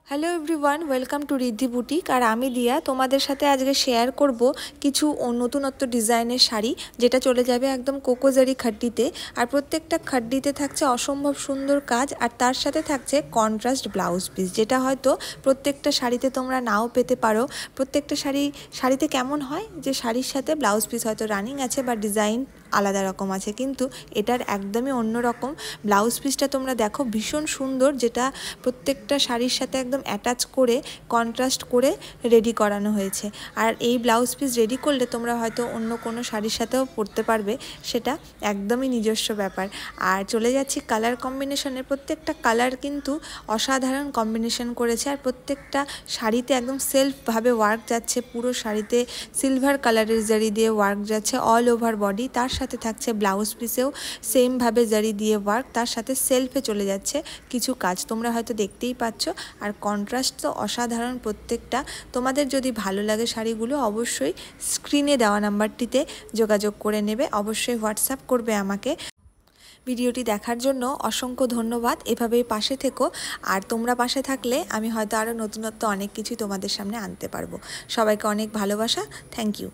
Hello everyone, welcome to Riddhi boutique. আর আমি দিয়া তোমাদের সাথে আজকে শেয়ার করব কিছু নতুনত্ব ডিজাইনের শাড়ি, যেটা চলে যাবে একদম কোকোজারি খাড্ডিতে। আর প্রত্যেকটা খাড্ডিতে থাকছে অসম্ভব সুন্দর কাজ, আর তার সাথে থাকছে কন্ট্রাস্ট ব্লাউজ পিস, যেটা হয়তো প্রত্যেকটা শাড়িতে তোমরা নাও পেতে পারো। প্রত্যেকটা শাড়িতে কেমন হয় যে শাড়ির সাথে ব্লাউজ পিস হয়তো রানিং আছে বা ডিজাইন আলাদা রকম আছে, কিন্তু এটার একদমই অন্য রকম। ব্লাউজ পিসটা তোমরা দেখো ভীষণ সুন্দর, যেটা প্রত্যেকটা শাড়ির সাথে একদম অ্যাটাচ করে কন্ট্রাস্ট করে রেডি করানো হয়েছে। আর এই ব্লাউজ পিস রেডি করলে তোমরা হয়তো অন্য কোনো শাড়ির সাথেও পরতে পারবে, সেটা একদমই নিজস্ব ব্যাপার। আর চলে যাচ্ছি কালার কম্বিনেশনে। প্রত্যেকটা কালার কিন্তু অসাধারণ কম্বিনেশন করেছে, আর প্রত্যেকটা শাড়িতে একদম সেলফভাবে ওয়ার্ক যাচ্ছে। পুরো শাড়িতে সিলভার কালারের জারি দিয়ে ওয়ার্ক যাচ্ছে অল ওভার বডি, তার সাথে থাকছে ব্লাউজ পিসেও সেমভাবে জারি দিয়ে ওয়ার্ক, তার সাথে সেলফে চলে যাচ্ছে কিছু কাজ, তোমরা হয়তো দেখতেই পাচ্ছ। আর কন্ট্রাস্ট তো অসাধারণ প্রত্যেকটা। তোমাদের যদি ভালো লাগে শাড়িগুলো, অবশ্যই স্ক্রিনে দেওয়া নাম্বারটিতে যোগাযোগ করে নেবে, অবশ্যই হোয়াটসঅ্যাপ করবে আমাকে। ভিডিওটি দেখার জন্য অসংখ্য ধন্যবাদ। এভাবেই পাশে থেকো, আর তোমরা পাশে থাকলে আমি হয়তো আরও নতুনত্ব অনেক কিছুই তোমাদের সামনে আনতে পারবো। সবাইকে অনেক ভালোবাসা। Thank you.